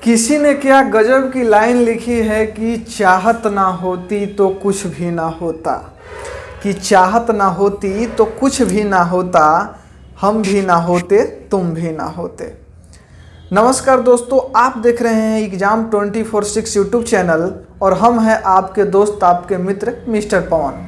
किसी ने क्या गजब की लाइन लिखी है कि चाहत ना होती तो कुछ भी ना होता, कि चाहत ना होती तो कुछ भी ना होता, हम भी ना होते तुम भी ना होते। नमस्कार दोस्तों, आप देख रहे हैं एग्जाम 24/6 यूट्यूब चैनल और हम हैं आपके दोस्त आपके मित्र मिस्टर पवन।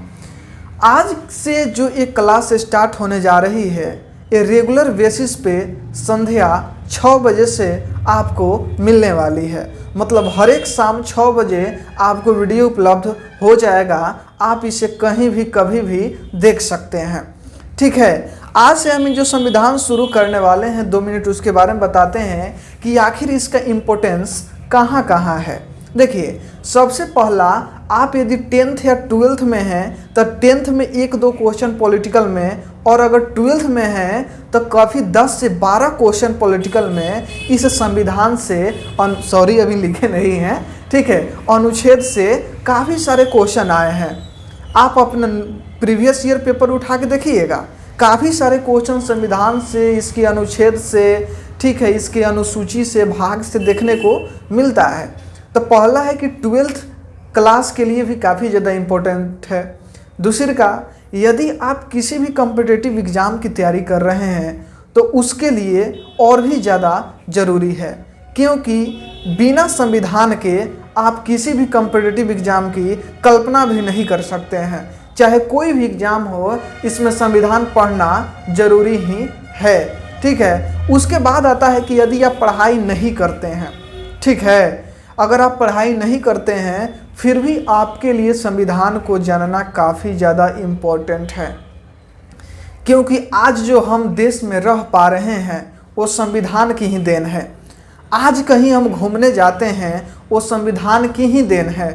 आज से जो एक क्लास स्टार्ट होने जा रही है ये रेगुलर बेसिस पे संध्या 6 बजे से आपको मिलने वाली है। मतलब हर एक शाम 6 बजे आपको वीडियो उपलब्ध हो जाएगा, आप इसे कहीं भी कभी भी देख सकते हैं। ठीक है, आज से हम जो संविधान शुरू करने वाले हैं 2 मिनट उसके बारे में बताते हैं कि आखिर इसका इम्पोर्टेंस कहाँ कहाँ है। देखिए, सबसे पहला, आप यदि 10th या 12th में हैं तो 10th में 1-2 क्वेश्चन पॉलिटिकल में, और अगर 12th में हैं तो काफ़ी 10 से 12 क्वेश्चन पॉलिटिकल में इस संविधान से अभी लिखे नहीं हैं, ठीक है, अनुच्छेद से काफ़ी सारे क्वेश्चन आए हैं। आप अपना प्रीवियस ईयर पेपर उठा के देखिएगा, काफ़ी सारे क्वेश्चन संविधान से, इसके अनुच्छेद से, ठीक है, इसके अनुसूची से, भाग से देखने को मिलता है। तो पहला है कि 12th क्लास के लिए भी काफ़ी ज़्यादा इम्पोर्टेंट है। दूसरी का, यदि आप किसी भी कॉम्पिटिटिव एग्ज़ाम की तैयारी कर रहे हैं तो उसके लिए और भी ज़्यादा ज़रूरी है, क्योंकि बिना संविधान के आप किसी भी कॉम्पिटिटिव एग्ज़ाम की कल्पना भी नहीं कर सकते हैं। चाहे कोई भी एग्ज़ाम हो, इसमें संविधान पढ़ना ज़रूरी ही है। ठीक है, उसके बाद आता है कि यदि आप पढ़ाई नहीं करते हैं, ठीक है, अगर आप पढ़ाई नहीं करते हैं फिर भी आपके लिए संविधान को जानना काफ़ी ज़्यादा इम्पोर्टेंट है, क्योंकि आज जो हम देश में रह पा रहे हैं वो संविधान की ही देन है। आज कहीं हम घूमने जाते हैं वो संविधान की ही देन है।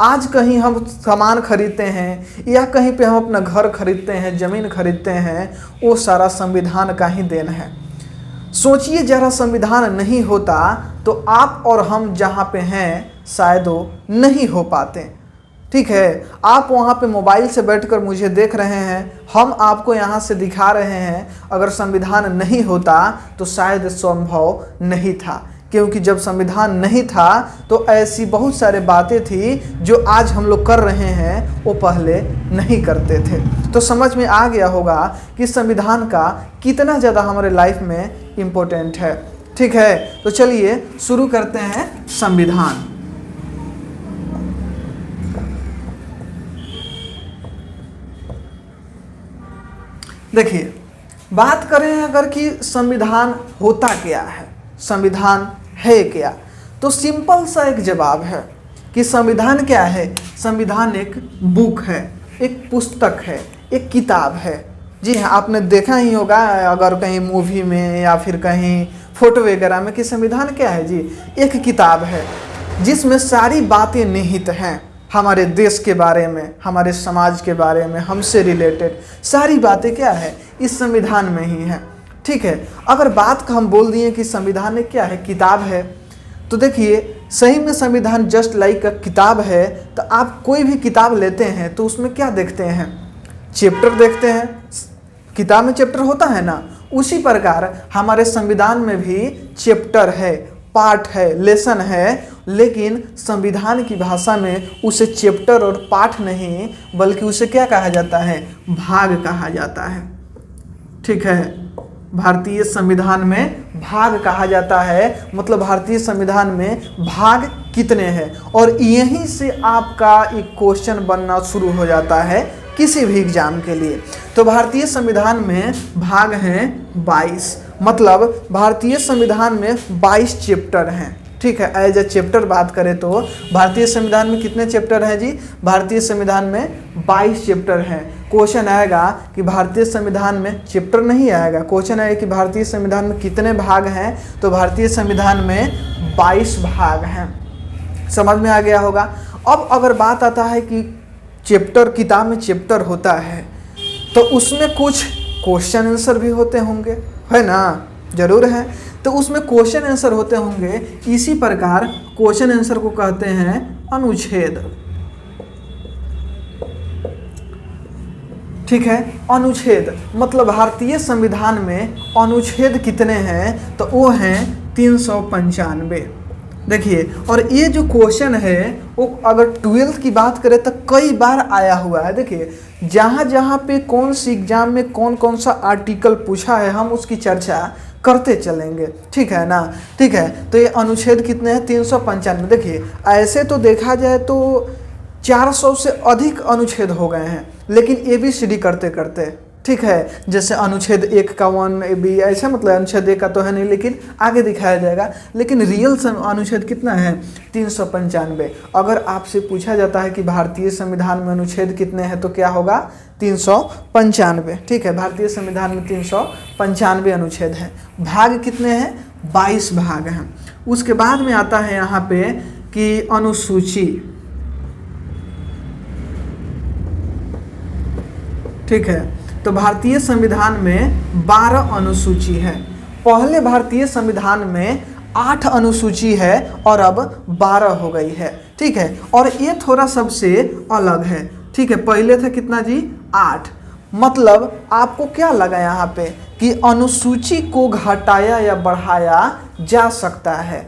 आज कहीं हम सामान खरीदते हैं या कहीं पे हम अपना घर खरीदते हैं, ज़मीन खरीदते हैं, वो सारा संविधान का ही देन है। सोचिए, जरा संविधान नहीं होता तो आप और हम जहाँ पे हैं शायद वो नहीं हो पाते। ठीक है, आप वहाँ पे मोबाइल से बैठकर मुझे देख रहे हैं, हम आपको यहाँ से दिखा रहे हैं। अगर संविधान नहीं होता तो शायद संभव नहीं था, क्योंकि जब संविधान नहीं था तो ऐसी बहुत सारे बातें थी जो आज हम लोग कर रहे हैं वो पहले नहीं करते थे। तो समझ में आ गया होगा कि संविधान का कितना ज़्यादा हमारे लाइफ में इम्पोर्टेंट है। ठीक है, तो चलिए शुरू करते हैं संविधान। देखिए, बात करें अगर कि संविधान होता क्या है, संविधान है क्या, तो सिंपल सा एक जवाब है कि संविधान क्या है। संविधान एक बुक है, एक पुस्तक है, एक किताब है। जी हाँ, आपने देखा ही होगा अगर कहीं मूवी में या फिर कहीं फोटो वगैरह में कि संविधान क्या है जी, एक किताब है जिसमें सारी बातें निहित हैं। हमारे देश के बारे में, हमारे समाज के बारे में, हमसे रिलेटेड सारी बातें क्या है, इस संविधान में ही है। ठीक है, अगर बात का हम बोल दिए कि संविधान क्या है, किताब है, तो देखिए सही में संविधान जस्ट लाइक अ किताब है। तो आप कोई भी किताब लेते हैं तो उसमें क्या देखते हैं, चैप्टर देखते हैं। किताब में चैप्टर होता है ना, उसी प्रकार हमारे संविधान में भी चैप्टर है, पाठ है, लेसन है, लेकिन संविधान की भाषा में उसे चैप्टर और पाठ नहीं बल्कि उसे क्या कहा जाता है, भाग कहा जाता है। ठीक है, भारतीय संविधान में भाग कहा जाता है। मतलब भारतीय संविधान में भाग कितने हैं, और यहीं से आपका एक क्वेश्चन बनना शुरू हो जाता है किसी भी एग्जाम के लिए। तो भारतीय संविधान में भाग हैं 22, मतलब भारतीय संविधान में 22 चैप्टर हैं। ठीक है, एज ए चैप्टर बात करें तो भारतीय संविधान में कितने चैप्टर हैं जी, भारतीय संविधान में 22 चैप्टर हैं। क्वेश्चन आएगा कि भारतीय संविधान में चैप्टर नहीं आएगा, क्वेश्चन आएगा कि भारतीय संविधान में कितने भाग हैं, तो भारतीय संविधान में 22 भाग हैं। समझ में आ गया होगा। अब अगर बात आता है कि चैप्टर, किताब में चैप्टर होता है तो उसमें कुछ क्वेश्चन आंसर भी होते होंगे, है ना, जरूर है। तो उसमें क्वेश्चन आंसर होते होंगे, इसी प्रकार क्वेश्चन आंसर को कहते हैं अनुच्छेद। ठीक है, अनुच्छेद मतलब भारतीय संविधान में अनुच्छेद कितने हैं, तो वो हैं 395। देखिए, और ये जो क्वेश्चन है वो अगर 12th की बात करें तो कई बार आया हुआ है। देखिए, जहाँ जहाँ पे कौन सी एग्जाम में कौन कौन सा आर्टिकल पूछा है हम उसकी चर्चा करते चलेंगे, ठीक है ना। ठीक है, तो ये अनुच्छेद कितने हैं? 395। देखिए, ऐसे तो देखा जाए तो 400 से अधिक अनुच्छेद हो गए हैं, लेकिन ABCD करते करते, ठीक है। जैसे अनुच्छेद 1 का 1AB ऐसा, मतलब अनुच्छेद 1 का तो है नहीं, लेकिन आगे दिखाया जाएगा। लेकिन रियल अनुच्छेद कितना है? 395। अगर आपसे पूछा जाता है कि भारतीय संविधान में अनुच्छेद कितने हैं तो क्या होगा? 395, ठीक है। भारतीय संविधान में 395 अनुच्छेद हैं। भाग कितने हैं? 22 भाग हैं। उसके बाद में आता है यहाँ पे कि अनुसूची, ठीक है। तो भारतीय संविधान में 12 अनुसूची है। पहले भारतीय संविधान में 8 अनुसूची है और अब 12 हो गई है, ठीक है। और ये थोड़ा सबसे अलग है, ठीक है। पहले था कितना जी? 8। मतलब आपको क्या लगा यहाँ पे कि अनुसूची को घटाया या बढ़ाया जा सकता है,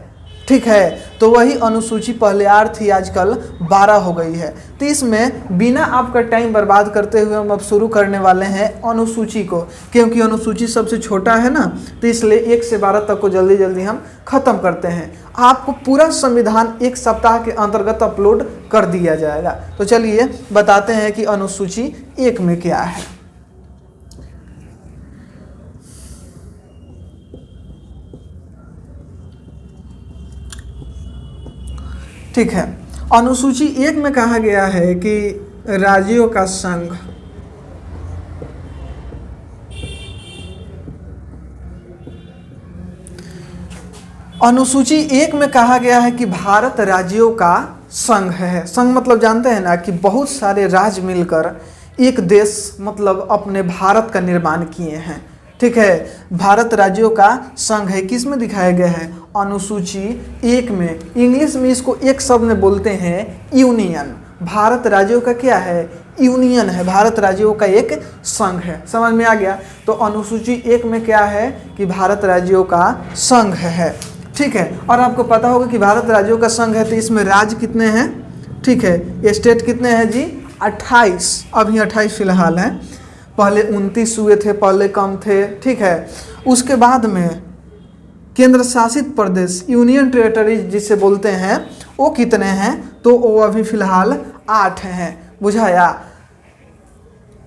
ठीक है। तो वही अनुसूची पहले 8 थी, आजकल 12 हो गई है। तो इसमें बिना आपका टाइम बर्बाद करते हुए हम अब शुरू करने वाले हैं अनुसूची को, क्योंकि अनुसूची सबसे छोटा है ना, तो इसलिए 1 से 12 तक को जल्दी जल्दी हम खत्म करते हैं। आपको पूरा संविधान 1 सप्ताह के अंतर्गत अपलोड कर दिया जाएगा। तो चलिए बताते हैं कि अनुसूची 1 में क्या है। ठीक है, अनुसूची 1 में कहा गया है कि राज्यों का संघ, अनुसूची 1 में कहा गया है कि भारत राज्यों का संघ है। संघ मतलब जानते हैं ना कि बहुत सारे राज्य मिलकर एक देश, मतलब अपने भारत का निर्माण किए हैं, ठीक है। भारत राज्यों का संघ है, किस में दिखाया गया है? अनुसूची 1 में। इंग्लिश में इसको एक शब्द में बोलते हैं यूनियन। भारत राज्यों का क्या है? यूनियन है। भारत राज्यों का एक संघ है। समझ में आ गया? तो अनुसूची 1 में क्या है कि भारत राज्यों का संघ है, ठीक है। और आपको पता होगा कि भारत राज्यों का संघ है तो इसमें राज्य कितने हैं? ठीक है, ये स्टेट कितने हैं जी? 28। अभी 28 फिलहाल हैं, पहले 29 हुए थे, पहले कम थे, ठीक है। उसके बाद में केंद्र शासित प्रदेश, यूनियन टेरिटरीज जिसे बोलते हैं, वो कितने हैं? तो वो अभी फिलहाल 8 हैं। बुझाया?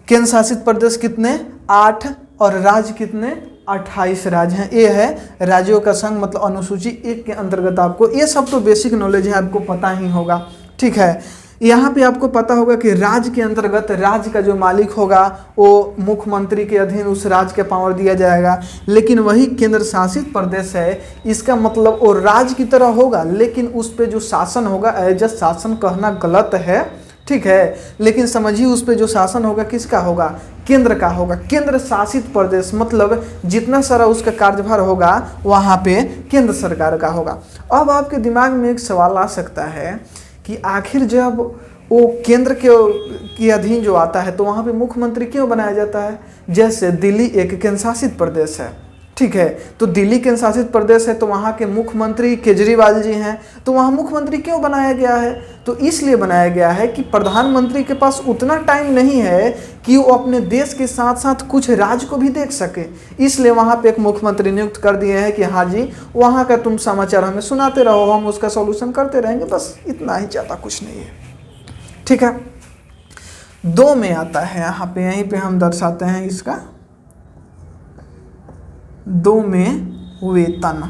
केंद्र शासित प्रदेश कितने? 8, और राज्य कितने? 28 राज्य हैं। ये है राज्यों का संघ, मतलब अनुसूची 1 के अंतर्गत। आपको ये सब तो बेसिक नॉलेज है, आपको पता ही होगा, ठीक है। यहाँ पे आपको पता होगा कि राज्य के अंतर्गत राज्य का जो मालिक होगा वो मुख्यमंत्री के अधीन उस राज्य के पावर दिया जाएगा। लेकिन वही केंद्र शासित प्रदेश है, इसका मतलब वो राज्य की तरह होगा, लेकिन उस पर जो शासन होगा, एज शासन कहना गलत है, ठीक है। लेकिन समझिए उस पर जो शासन होगा किसका होगा? केंद्र का होगा। केंद्र शासित प्रदेश मतलब जितना सारा उसका कार्यभार होगा वहाँ पे केंद्र सरकार का होगा। अब आपके दिमाग में एक सवाल आ सकता है कि आखिर जब वो केंद्र के अधीन जो आता है तो वहाँ पे मुख्यमंत्री क्यों बनाया जाता है? जैसे दिल्ली एक केंद्र शासित प्रदेश है, ठीक है। तो दिल्ली केंद्र शासित प्रदेश है तो वहाँ के मुख्यमंत्री केजरीवाल जी हैं, तो वहाँ मुख्यमंत्री क्यों बनाया गया है? तो इसलिए बनाया गया है कि प्रधानमंत्री के पास उतना टाइम नहीं है कि वो अपने देश के साथ साथ कुछ राज्य को भी देख सके। इसलिए वहाँ पे एक मुख्यमंत्री नियुक्त कर दिए हैं कि हाँ जी, वहाँ का तुम समाचार हमें सुनाते रहो, हम उसका सॉल्यूशन करते रहेंगे, बस इतना ही, ज़्यादा कुछ नहीं है, ठीक है। 2 में आता है यहाँ पे, यहीं पे हम दर्शाते हैं इसका। 2 में वेतन,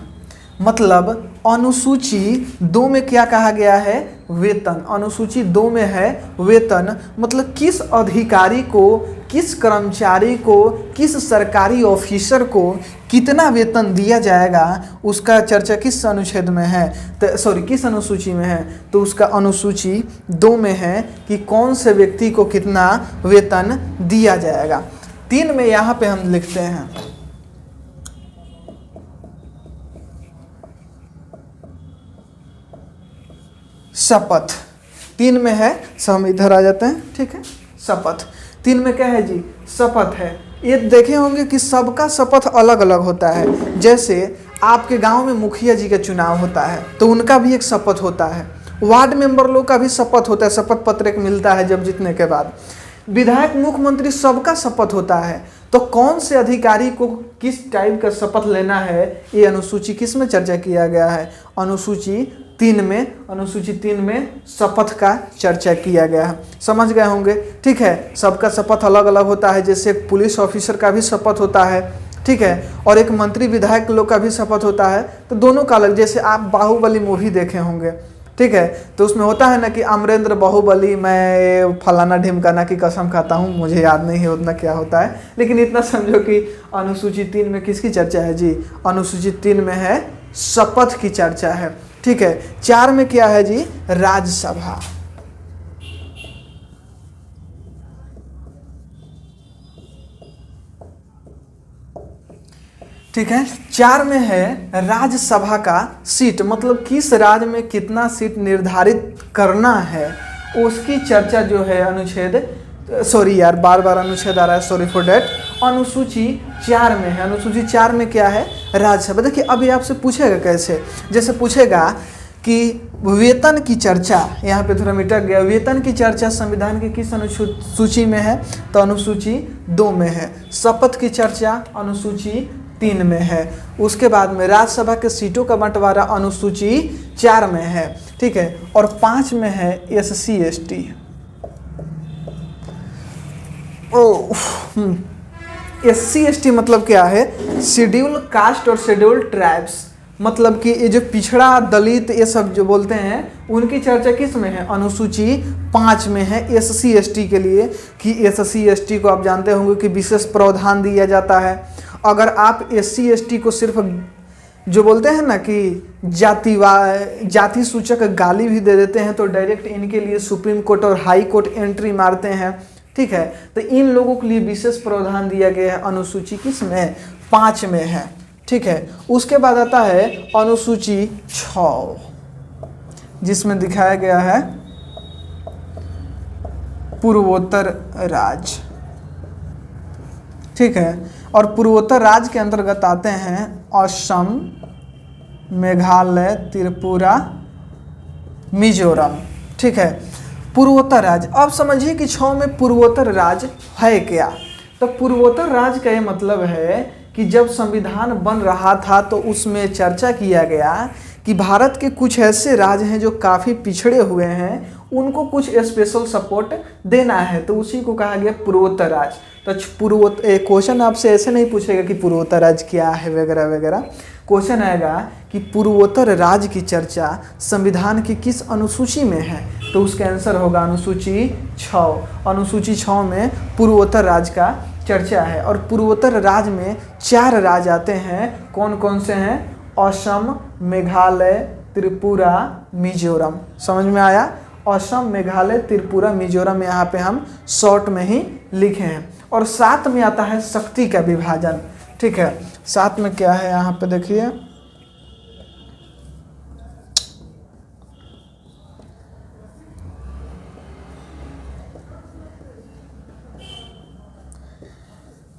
मतलब अनुसूची 2 में क्या कहा गया है? वेतन। अनुसूची 2 में है वेतन, मतलब किस अधिकारी को, किस कर्मचारी को, किस सरकारी ऑफिसर को कितना वेतन दिया जाएगा, उसका चर्चा किस अनुच्छेद में है? तो सॉरी, किस अनुसूची में है? तो उसका अनुसूची 2 में है कि कौन से व्यक्ति को कितना वेतन दिया जाएगा। 3 में यहाँ पे हम लिखते हैं शपथ। 3 में है, सब हम इधर आ जाते हैं, ठीक है। शपथ 3 में क्या है जी? शपथ है। ये देखे होंगे कि सबका शपथ अलग अलग होता है। जैसे आपके गांव में मुखिया जी का चुनाव होता है तो उनका भी एक शपथ होता है, वार्ड मेंबर लोग का भी शपथ होता है, शपथ पत्र एक मिलता है जब जीतने के बाद। विधायक, मुख्यमंत्री, सबका शपथ होता है। तो कौन से अधिकारी को किस टाइप का शपथ लेना है, ये अनुसूची किस में चर्चा किया गया है? अनुसूची 3 में, अनुसूची 3 में शपथ का चर्चा किया गया है। समझ गए होंगे, ठीक है। सबका शपथ अलग अलग होता है। जैसे एक पुलिस ऑफिसर का भी शपथ होता है, ठीक है, और एक मंत्री विधायक लोग का भी शपथ होता है। तो दोनों का अलग। जैसे आप बाहुबली मूवी देखे होंगे, ठीक है, तो उसमें होता है ना कि अमरेंद्र बाहुबली, मैं फलाना ढिमकाना की कसम खाता हूँ, मुझे याद नहीं है उतना क्या होता है, लेकिन इतना समझो कि अनुसूची 3 में किसकी चर्चा है जी? अनुसूची 3 में है शपथ की चर्चा है, ठीक है। 4 में क्या है जी? राज्यसभा। ठीक है, 4 में है राज्यसभा का सीट, मतलब किस राज्य में कितना सीट निर्धारित करना है उसकी चर्चा जो है अनुच्छेद, सॉरी यार बार बार अनुच्छेद आ रहा है, सॉरी फॉर डेट, अनुसूची 4 में है। अनुसूची 4 में क्या है? राज्यसभा। देखिए अभी आपसे पूछेगा कैसे, जैसे पूछेगा कि वेतन की चर्चा, यहाँ पे थोड़ा मिटक गया, वेतन की चर्चा संविधान की किस अनुसूची में है? तो अनुसूची 2 में है। शपथ की चर्चा अनुसूची 3 में है। उसके बाद में राज्यसभा के सीटों का बंटवारा अनुसूची 4 में है, ठीक है। और 5 में है SC ST। SC ST मतलब क्या है? शेड्यूल कास्ट और शेड्यूल ट्राइब्स, मतलब कि ये जो पिछड़ा, दलित, ये सब जो बोलते हैं उनकी चर्चा किस में है? अनुसूची 5 में है। SC ST के लिए कि SC ST को आप जानते होंगे कि विशेष प्रावधान दिया जाता है। अगर आप SC ST को सिर्फ जो बोलते हैं ना कि जाति सूचक गाली भी दे देते हैं तो डायरेक्ट इनके लिए सुप्रीम कोर्ट और हाई कोर्ट एंट्री मारते हैं, ठीक है। तो इन लोगों के लिए विशेष प्रावधान दिया गया है, अनुसूची किस में? 5 में है, ठीक है। उसके बाद आता है अनुसूची 6, जिसमें दिखाया गया है पूर्वोत्तर राज्य, ठीक है। और पूर्वोत्तर राज्य के अंतर्गत आते हैं असम, मेघालय, त्रिपुरा, मिजोरम, ठीक है। पूर्वोत्तर राज्य, अब समझिए कि 6 में पूर्वोत्तर राज्य है क्या? तो पूर्वोत्तर राज्य का ये मतलब है कि जब संविधान बन रहा था तो उसमें चर्चा किया गया कि भारत के कुछ ऐसे राज्य हैं जो काफ़ी पिछड़े हुए हैं, उनको कुछ स्पेशल सपोर्ट देना है, तो उसी को कहा गया पूर्वोत्तर राज्य। तो क्वेश्चन आपसे ऐसे नहीं पूछेगा कि पूर्वोत्तर राज्य क्या है वगैरह वगैरह, क्वेश्चन आएगा कि पूर्वोत्तर राज्य की चर्चा संविधान की किस अनुसूची में है? तो उसका आंसर होगा अनुसूची 6। अनुसूची 6 में पूर्वोत्तर राज्य का चर्चा है। और पूर्वोत्तर राज्य में 4 राज्य आते हैं, कौन कौन से हैं? असम, मेघालय, त्रिपुरा, मिजोरम। समझ में आया? असम, मेघालय, त्रिपुरा, मिजोरम, यहाँ पे हम शॉर्ट में ही लिखे हैं। और 7 में आता है शक्ति का विभाजन, ठीक है। 7 में क्या है यहाँ पे देखिए,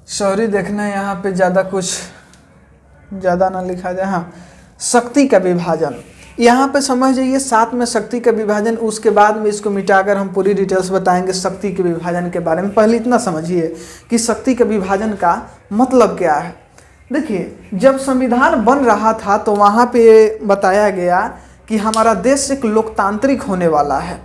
सॉरी देखना यहाँ पे ज़्यादा कुछ ज़्यादा ना लिखा जाए। हाँ, शक्ति का विभाजन, यहाँ पे समझ जाइए 7 में शक्ति का विभाजन। उसके बाद में इसको मिटाकर हम पूरी डिटेल्स बताएंगे शक्ति के विभाजन के बारे में। पहले इतना समझिए कि शक्ति के विभाजन का मतलब क्या है। देखिए जब संविधान बन रहा था तो वहाँ पे बताया गया कि हमारा देश एक लोकतांत्रिक होने वाला है,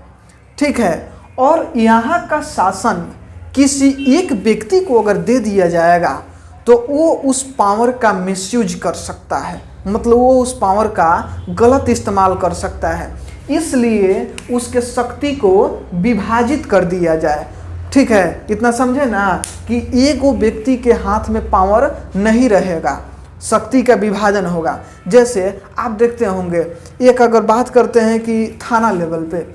ठीक है। और यहाँ का शासन किसी एक व्यक्ति को अगर दे दिया जाएगा तो वो उस पावर का मिसयूज कर सकता है, मतलब वो उस पावर का गलत इस्तेमाल कर सकता है। इसलिए उसके शक्ति को विभाजित कर दिया जाए, ठीक है। इतना समझे ना कि एक वो व्यक्ति के हाथ में पावर नहीं रहेगा, शक्ति का विभाजन होगा। जैसे आप देखते होंगे, एक अगर बात करते हैं कि थाना लेवल पे,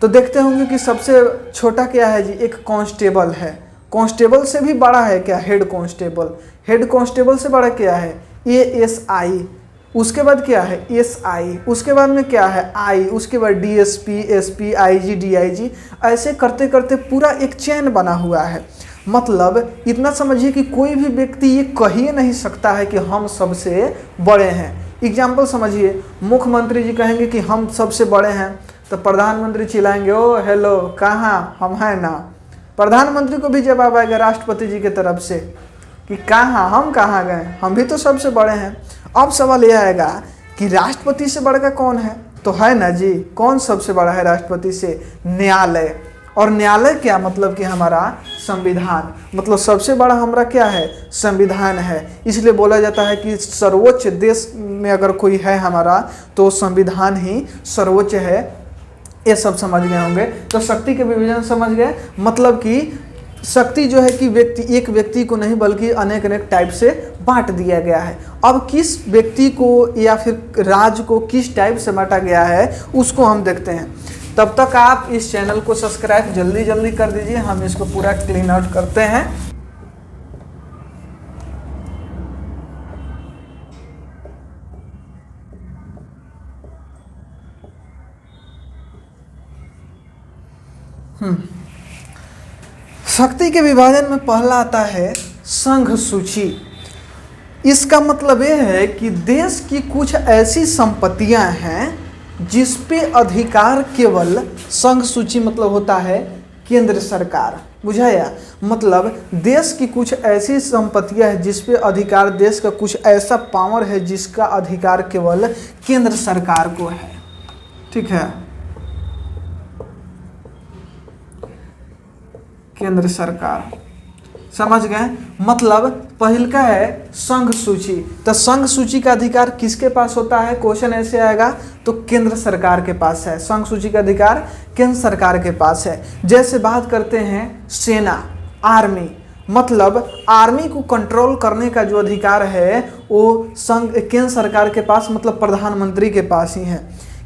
तो देखते होंगे कि सबसे छोटा क्या है जी? एक कांस्टेबल है। कांस्टेबल से भी बड़ा है क्या? Head constable. हेड कांस्टेबल से बड़ा क्या है? ASI। उसके बाद क्या है? SI। उसके बाद में क्या है? I। उसके बाद DSP, SP, IG, DIG। ऐसे करते करते पूरा एक चेन बना हुआ है। मतलब इतना समझिए कि कोई भी व्यक्ति ये कह ही नहीं सकता है कि हम सबसे बड़े हैं। एग्जाम्पल समझिए, मुख्यमंत्री जी कहेंगे कि हम सबसे बड़े हैं, तो प्रधानमंत्री चिल्लाएंगे ओ हेलो कहाँ, हम हैं ना। प्रधानमंत्री को भी जवाब आएगा राष्ट्रपति जी की तरफ से कि कहाँ, हम कहाँ गए, हम भी तो सबसे बड़े हैं। अब सवाल यह आएगा कि राष्ट्रपति से बड़ा कौन है, तो है ना जी, कौन सबसे बड़ा है राष्ट्रपति से? न्यायालय। और न्यायालय क्या मतलब कि हमारा संविधान, मतलब सबसे बड़ा हमारा क्या है? संविधान है। इसलिए बोला जाता है कि सर्वोच्च देश में अगर कोई है हमारा तो संविधान ही सर्वोच्च है। ये सब समझ गए होंगे। तो शक्ति के विभाजन समझ गए, मतलब कि शक्ति जो है कि एक व्यक्ति को नहीं बल्कि अनेक अनेक टाइप से बांट दिया गया है। अब किस व्यक्ति को या फिर राज्य को किस टाइप से बांटा गया है उसको हम देखते हैं। तब तक आप इस चैनल को सब्सक्राइब जल्दी जल्दी कर दीजिए, हम इसको पूरा क्लीन आउट करते हैं। शक्ति के विभाजन में पहला आता है संघ सूची। इसका मतलब यह है कि देश की कुछ ऐसी संपत्तियां हैं जिस पे अधिकार केवल संघ सूची मतलब होता है केंद्र सरकार, बुझाया? मतलब देश की कुछ ऐसी संपत्तियां हैं जिस पे अधिकार, देश का कुछ ऐसा पावर है जिसका अधिकार केवल केंद्र सरकार को है। ठीक है, केंद्र सरकार, समझ गए? मतलब पहल का है संघ सूची। तो संघ सूची का अधिकार किसके पास होता है? क्वेश्चन ऐसे आएगा तो केंद्र सरकार के पास है। संघ सूची का अधिकार केंद्र सरकार के पास है। जैसे बात करते हैं सेना, आर्मी, मतलब आर्मी को कंट्रोल करने का जो अधिकार है वो केंद्र सरकार के पास, मतलब प्रधानमंत्री के पास ही है।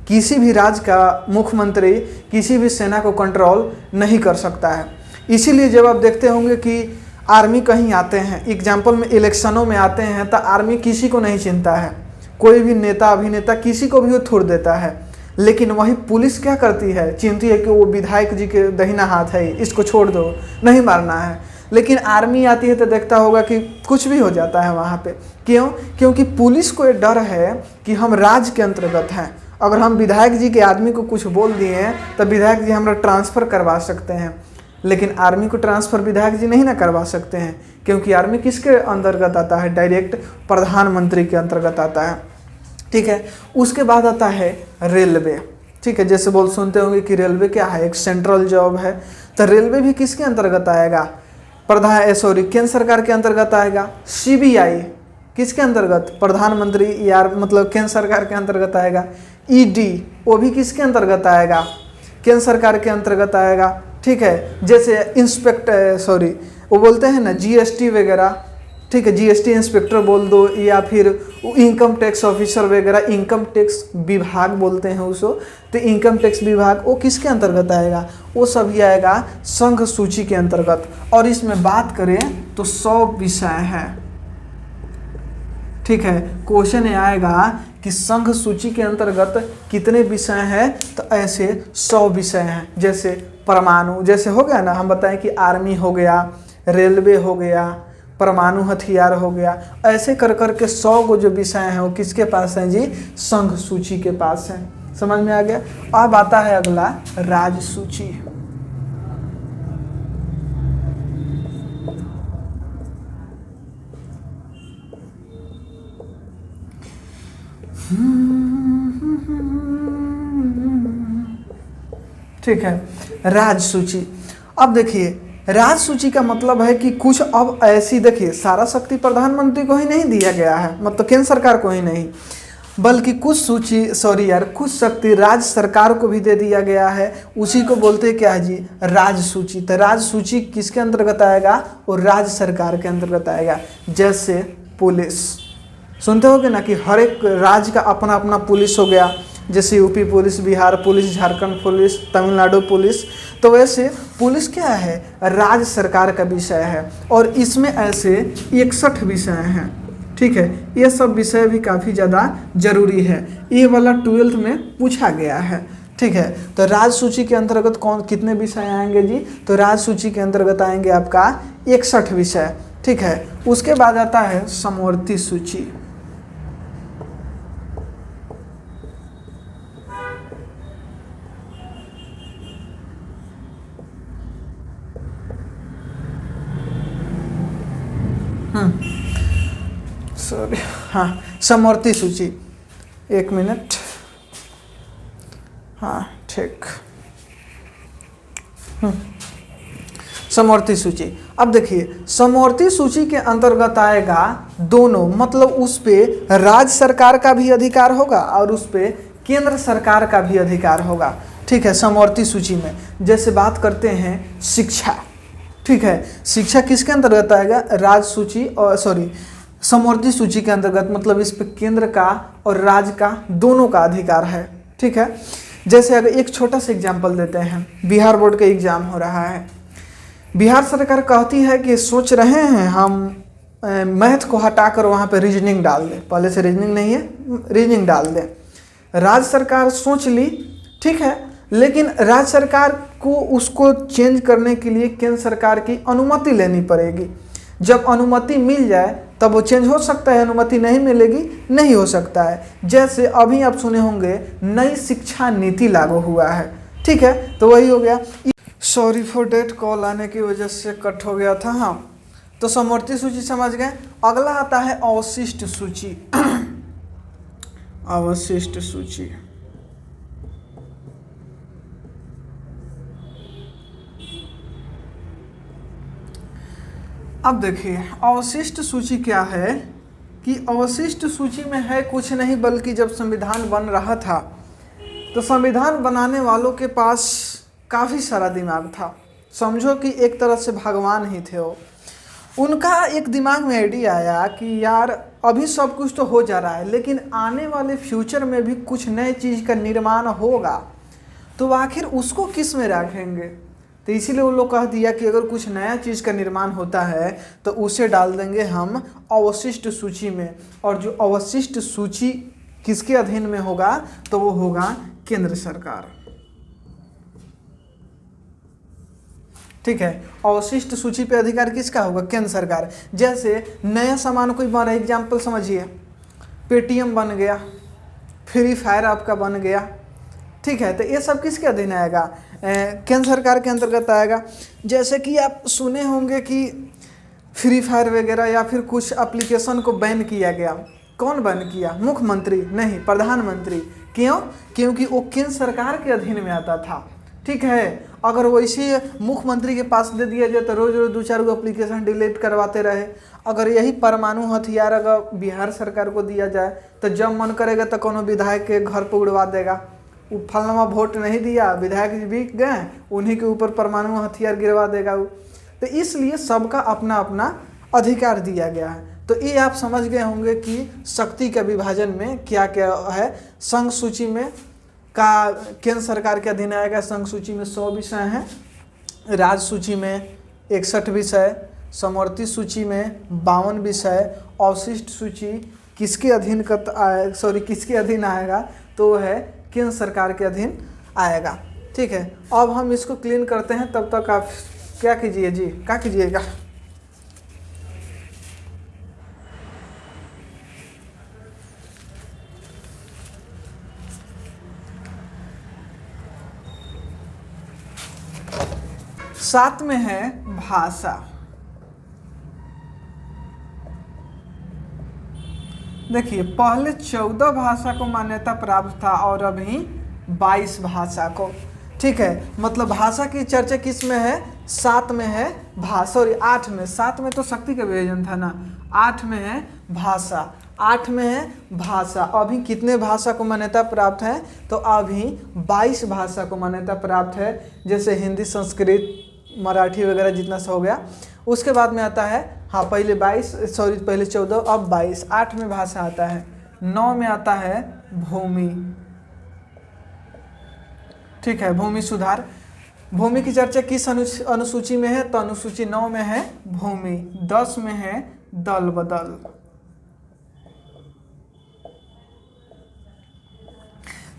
किसी भी राज्य का मुख्यमंत्री किसी भी सेना को कंट्रोल नहीं कर सकता है। इसीलिए जब आप देखते होंगे कि आर्मी कहीं आते हैं, एग्जाम्पल में इलेक्शनों में आते हैं, तो आर्मी किसी को नहीं चिंता है, कोई भी नेता अभिनेता किसी को भी वो छोड़ देता है। लेकिन वही पुलिस क्या करती है? चिंती है कि वो विधायक जी के दाहिना हाथ है, इसको छोड़ दो, नहीं मारना है। लेकिन आर्मी आती है तो देखता होगा कि कुछ भी हो जाता है वहाँ पे। क्यों? क्योंकि पुलिस को ये डर है कि हम राज्य के अंतर्गत हैं, अगर हम विधायक जी के आदमी को कुछ बोल दिए हैं तो विधायक जी हमारा ट्रांसफ़र करवा सकते हैं। लेकिन आर्मी को ट्रांसफ़र विधायक जी नहीं ना करवा सकते हैं, क्योंकि आर्मी किसके अंतर्गत आता है? डायरेक्ट प्रधानमंत्री के अंतर्गत आता है। ठीक है, उसके बाद आता है रेलवे। ठीक है, जैसे सुनते होंगे कि रेलवे क्या है? एक सेंट्रल जॉब है। तो रेलवे भी किसके अंतर्गत आएगा? केंद्र सरकार के अंतर्गत आएगा। CBI किसके अंतर्गत? प्रधानमंत्री या मतलब केंद्र सरकार के अंतर्गत आएगा। ED वो भी किसके अंतर्गत आएगा? केंद्र सरकार के अंतर्गत आएगा। ठीक है, जैसे वो बोलते हैं ना GST वगैरह, ठीक है, GST इंस्पेक्टर बोल दो, या फिर इनकम टैक्स ऑफिसर वगैरह, इनकम टैक्स विभाग बोलते हैं उसको। तो इनकम टैक्स विभाग वो किसके अंतर्गत आएगा? वो सभी आएगा संघ सूची के अंतर्गत। और इसमें बात करें तो 100 विषय हैं। ठीक है, क्वेश्चन ये आएगा कि संघ सूची के अंतर्गत कितने विषय हैं? तो ऐसे 100 विषय हैं। जैसे परमाणु, जैसे हो गया ना, हम बताएं कि आर्मी हो गया, रेलवे हो गया, परमाणु हथियार हो गया, ऐसे कर कर के 100 को जो विषय हैं वो किसके पास हैं जी? संघ सूची के पास हैं। समझ में आ गया? अब आता है अगला राज्य सूची। ठीक है, राज्य सूची। अब देखिए, राज्य सूची का मतलब है कि कुछ अब ऐसी, देखिए सारा शक्ति प्रधानमंत्री को ही नहीं दिया गया है, मतलब केंद्र सरकार को ही नहीं, बल्कि कुछ शक्ति राज्य सरकार को भी दे दिया गया है। उसी को बोलते हैं क्या है जी? राज्य सूची। तो राज्य सूची किसके अंतर्गत आएगा? और राज्य सरकार के अंतर्गत आएगा। जैसे पुलिस, सुनते होगे ना कि हर एक राज्य का अपना अपना पुलिस हो गया, जैसे UP police, Bihar police, Jharkhand police, Tamil Nadu police. तो वैसे पुलिस क्या है? राज्य सरकार का विषय है। और इसमें ऐसे 61 विषय हैं। ठीक है, ये सब विषय भी काफ़ी ज़्यादा जरूरी है। ये वाला 12th में पूछा गया है। ठीक है। तो राज सूची के अंतर्गत कौन कितने विषय आएंगे जी? तो राज सूची के अंतर्गत आएंगे आपका 61 विषय। ठीक है। उसके बाद आता है समवर्ती सूची। सॉरी, हाँ, समवर्ती सूची, एक मिनट, हाँ ठीक। समवर्ती सूची, अब देखिए समवर्ती सूची के अंतर्गत आएगा दोनों, मतलब उस पे राज्य सरकार का भी अधिकार होगा और उस पे केंद्र सरकार का भी अधिकार होगा। ठीक है। समवर्ती सूची में जैसे बात करते हैं शिक्षा, ठीक है, शिक्षा किसके अंतर्गत आएगा? राज्य सूची और सॉरी समवर्ती सूची के अंतर्गत, मतलब इस पे केंद्र का और राज्य का दोनों का अधिकार है। ठीक है। जैसे अगर एक छोटा सा एग्जाम्पल देते हैं, बिहार बोर्ड का एग्जाम हो रहा है, बिहार सरकार कहती है कि सोच रहे हैं हम मैथ को हटाकर वहाँ पे रीजनिंग डाल दें, पहले से रीजनिंग नहीं है, रीजनिंग डाल दें। राज्य सरकार सोच ली, ठीक है, लेकिन राज्य सरकार को उसको चेंज करने के लिए केंद्र सरकार की अनुमति लेनी पड़ेगी। जब अनुमति मिल जाए तब वो चेंज हो सकता है, अनुमति नहीं मिलेगी नहीं हो सकता है। जैसे अभी आप सुने होंगे नई शिक्षा नीति लागू हुआ है। ठीक है। तो वही हो गया। सॉरी फॉर डेट, कॉल आने की वजह से कट हो गया था। हाँ, तो समवर्ती सूची समझ गए। अगला आता है अवशिष्ट सूची। अवशिष्ट सूची, अब देखिए अवशिष्ट सूची क्या है कि अवशिष्ट सूची में है कुछ नहीं बल्कि जब संविधान बन रहा था तो संविधान बनाने वालों के पास काफ़ी सारा दिमाग था। समझो कि एक तरह से भगवान ही थे वो। उनका एक दिमाग में आइडिया आया कि यार अभी सब कुछ तो हो जा रहा है, लेकिन आने वाले फ्यूचर में भी कुछ नए चीज़ का निर्माण होगा, तो आखिर उसको किस में रखेंगे? तो इसीलिए वो लोग कह दिया कि अगर कुछ नया चीज़ का निर्माण होता है तो उसे डाल देंगे हम अवशिष्ट सूची में। और जो अवशिष्ट सूची किसके अधीन में होगा? तो वो होगा केंद्र सरकार। ठीक है। अवशिष्ट सूची पे अधिकार किसका होगा? केंद्र सरकार। जैसे नया सामान कोई बन रहा है, एग्जाम्पल समझिए, पेटीएम बन गया, फ्री फायर आपका बन गया। ठीक है। तो ये सब किसके अधीन आएगा? केंद्र सरकार के अंतर्गत आएगा। जैसे कि आप सुने होंगे कि फ्री फायर वगैरह या फिर कुछ एप्लीकेशन को बैन किया गया। कौन बैन किया? मुख्यमंत्री नहीं, प्रधानमंत्री। क्यों? क्योंकि वो केंद्र सरकार के अधीन में आता था। ठीक है। अगर वैसे मुख्यमंत्री के पास दे दिया जाए तो रोज रोज 2-4 एप्लीकेशन डिलीट करवाते रहे। अगर यही परमाणु हथियार अगर बिहार सरकार को दिया जाए तो जब मन करेगा तो कोनो विधायक के घर पर उड़वा देगा। वो फलनमा वोट नहीं दिया, विधायक जी भी गए, उन्हीं के ऊपर परमाणु हथियार गिरवा देगा वो। तो इसलिए सबका अपना अपना अधिकार दिया गया है। तो ये आप समझ गए होंगे कि शक्ति के विभाजन में क्या क्या है। संघ सूची में का केंद्र सरकार के अधीन आएगा। संघ सूची में 100 विषय हैं, राज्य सूची में 61 विषय, समवर्ती सूची में 52 विषय, अवशिष्ट सूची किसके अधीन किसके अधीन आएगा? तो है केंद्र सरकार के अधीन आएगा। ठीक है। अब हम इसको क्लीन करते हैं, तब तक आप क्या कीजिए जी, क्या कीजिएगा? साथ में है भाषा। देखिए पहले 14 भाषा को मान्यता प्राप्त था और अभी 22 भाषा को। ठीक है। मतलब भाषा की चर्चा किस में है? 7 में है भाषा, और 8 में, 7 में तो शक्ति का विभाजन था ना, 8 में है भाषा, 8 में है भाषा। अभी कितने भाषा को मान्यता प्राप्त है? तो अभी 22 भाषा को मान्यता प्राप्त है। जैसे हिंदी, संस्कृत, मराठी वगैरह जितना सा हो गया। उसके बाद में आता है, हाँ पहले 14 अब 22, 8 में भाषा आता है। 9 में आता है भूमि। ठीक है। भूमि सुधार, भूमि की चर्चा किस अनुसूची में है? तो अनुसूची 9 में है भूमि। 10 में है दल बदल।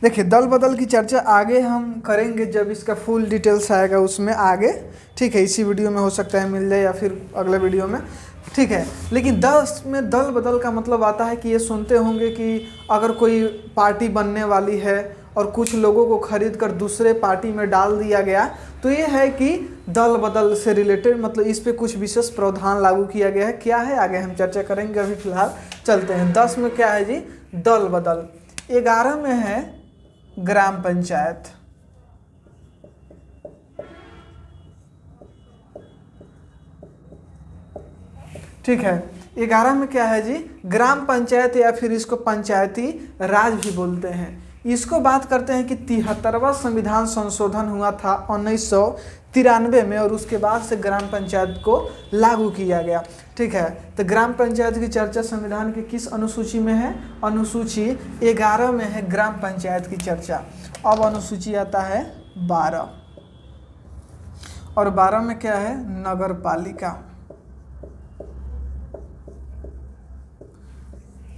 देखिए दल बदल की चर्चा आगे हम करेंगे जब इसका फुल डिटेल्स आएगा उसमें आगे, ठीक है। इसी वीडियो में हो सकता है मिल जाए या फिर अगले वीडियो में, ठीक है। लेकिन 10 में दल बदल का मतलब आता है कि ये सुनते होंगे कि अगर कोई पार्टी बनने वाली है और कुछ लोगों को खरीद कर दूसरे पार्टी में डाल दिया गया, तो ये है कि दल बदल से रिलेटेड, मतलब इस पे कुछ विशेष प्रावधान लागू किया गया है। क्या है आगे हम चर्चा करेंगे, अभी फिलहाल चलते हैं। 10 में क्या है जी, दल बदल। 11 में है ग्राम पंचायत, ठीक है। 11 में क्या है जी, ग्राम पंचायत या फिर इसको पंचायती राज भी बोलते हैं। इसको बात करते हैं कि 73वां संविधान संशोधन हुआ था 1993 में और उसके बाद से ग्राम पंचायत को लागू किया गया, ठीक है। तो ग्राम पंचायत की चर्चा संविधान के किस अनुसूची में है, अनुसूची 11 में है ग्राम पंचायत की चर्चा। अब अनुसूची आता है 12 और 12 में क्या है, नगर पालिका।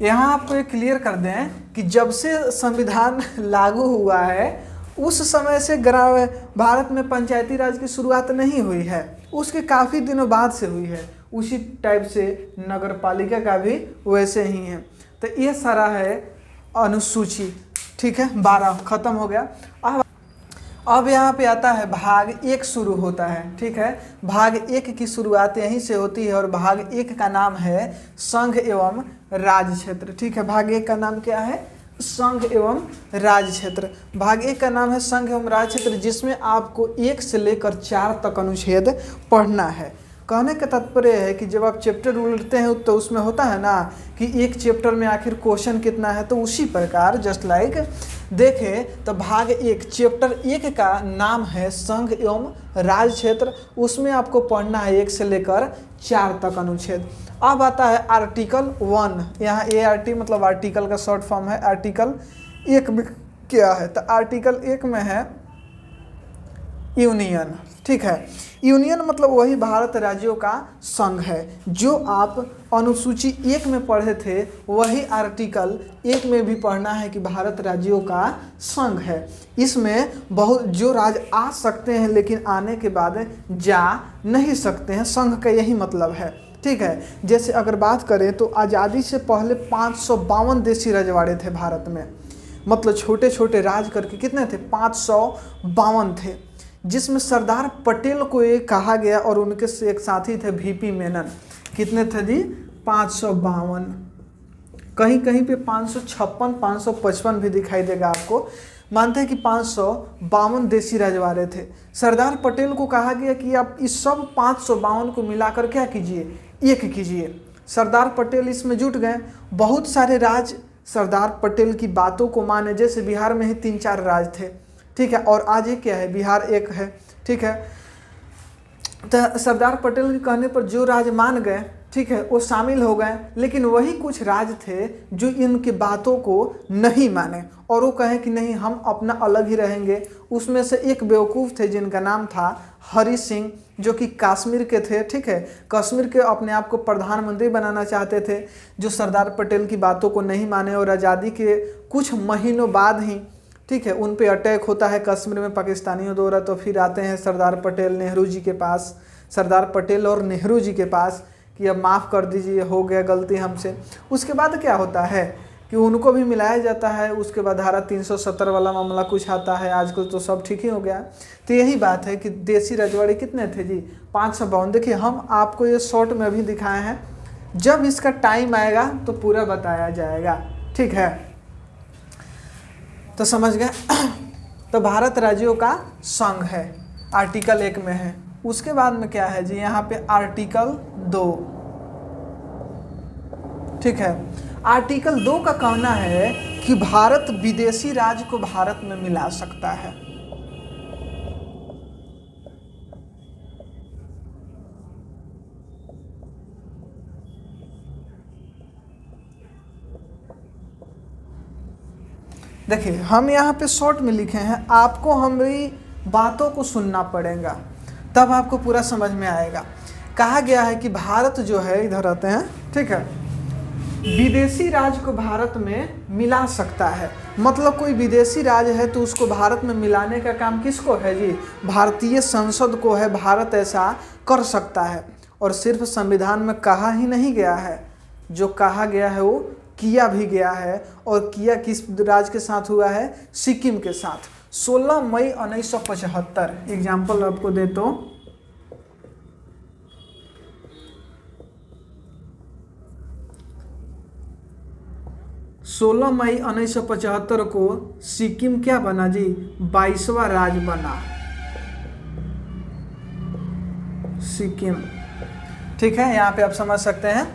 यहाँ आपको ये क्लियर कर दें कि जब से संविधान लागू हुआ है उस समय से भारत में पंचायती राज की शुरुआत नहीं हुई है, उसके काफ़ी दिनों बाद से हुई है। उसी टाइप से नगर पालिका का भी वैसे ही है। तो ये सारा है अनुसूची, ठीक है। 12 खत्म हो गया। अब यहाँ पे आता है भाग 1 शुरू होता है, ठीक है। भाग 1 की शुरुआत यहीं से होती है और भाग 1 का नाम है संघ एवं राज्य क्षेत्र, ठीक है। भाग 1 का नाम क्या है, संघ एवं राज्य क्षेत्र। भाग 1 का नाम है संघ एवं राज्य क्षेत्र, जिसमें आपको 1 से लेकर 4 तक अनुच्छेद पढ़ना है। कहने का तात्पर्य है कि जब आप चैप्टर उलटते हैं तो उसमें होता है ना कि एक चैप्टर में आखिर क्वेश्चन कितना है, तो उसी प्रकार जस्ट लाइक देखें तो भाग 1 चैप्टर 1 का नाम है संघ एवं राज्य क्षेत्र, उसमें आपको पढ़ना है 1 से लेकर 4 तक अनुच्छेद। अब आता है आर्टिकल 1, यहाँ ART मतलब आर्टिकल का शॉर्ट फॉर्म है। आर्टिकल 1 में क्या है, तो आर्टिकल 1 में है यूनियन, ठीक है। यूनियन मतलब वही भारत राज्यों का संघ है। जो आप अनुसूची 1 में पढ़े थे वही आर्टिकल 1 में भी पढ़ना है कि भारत राज्यों का संघ है। इसमें बहुत जो राज्य आ सकते हैं लेकिन आने के बाद जा नहीं सकते हैं, संघ का यही मतलब है, ठीक है। जैसे अगर बात करें तो आज़ादी से पहले 552 देशी रजवाड़े थे भारत में, मतलब छोटे छोटे राज करके कितने थे, 552 थे, जिसमें सरदार पटेल को एक कहा गया और उनके से एक साथी थे VP मेनन। कितने थे जी, 552, कहीं कहीं पे 556 555 भी दिखाई देगा आपको। मानते हैं कि 552 देशी रजवाड़े थे। सरदार पटेल को कहा गया कि आप इस सब 552 को मिलाकर क्या कीजिए, 1 कीजिए। सरदार पटेल इसमें जुट गए। बहुत सारे राज सरदार पटेल की बातों को माने, जैसे बिहार में ही 3-4 राज थे, ठीक है। और आज ये क्या है, बिहार 1 है, ठीक है। तो सरदार पटेल के कहने पर जो राज मान गए, ठीक है, वो शामिल हो गए। लेकिन वही कुछ राज थे जो इनकी बातों को नहीं माने और वो कहें कि नहीं हम अपना अलग ही रहेंगे। उसमें से एक बेवकूफ़ थे जिनका नाम था हरि सिंह, जो कि कश्मीर के थे, ठीक है। कश्मीर के अपने आप को प्रधानमंत्री बनाना चाहते थे, जो सरदार पटेल की बातों को नहीं माने और आज़ादी के कुछ महीनों बाद ही, ठीक है, उन पे अटैक होता है कश्मीर में पाकिस्तानियों द्वारा। तो फिर आते हैं सरदार पटेल नेहरू जी के पास, सरदार पटेल और नेहरू जी के पास कि अब माफ़ कर दीजिए, हो गया गलती हमसे। उसके बाद क्या होता है कि उनको भी मिलाया जाता है। उसके बाद धारा 370 वाला मामला कुछ आता है। आजकल तो सब ठीक ही हो गया। तो यही बात है कि देशी रजवाड़े कितने थे जी, 552। देखिए हम आपको ये शॉर्ट में अभी दिखाए हैं, जब इसका टाइम आएगा तो पूरा बताया जाएगा, ठीक है। तो समझ गए। तो भारत राज्यों का संघ है, आर्टिकल 1 में है। उसके बाद में क्या है जी, यहाँ पे आर्टिकल 2, ठीक है। आर्टिकल 2 का कहना है कि भारत विदेशी राज्य को भारत में मिला सकता है। देखिए हम यहाँ पे शॉर्ट में लिखे हैं, आपको हमारी बातों को सुनना पड़ेगा तब आपको पूरा समझ में आएगा। कहा गया है कि भारत जो है, इधर आते हैं, ठीक है, विदेशी राज को भारत में मिला सकता है। मतलब कोई विदेशी राज है तो उसको भारत में मिलाने का काम किसको है जी? भारतीय संसद को है। भारत ऐसा कर सकता है और सिर्फ संविधान में कहा ही नहीं गया है, जो कहा गया है वो किया भी गया है। और किया किस राज के साथ हुआ है? सिक्किम के साथ। 16 मई 1975 एग्जाम्पल आपको दे तो 16 मई 1975 को सिक्किम क्या बना जी? 22वां राज्य बना सिक्किम। ठीक है, यहाँ पे आप समझ सकते हैं।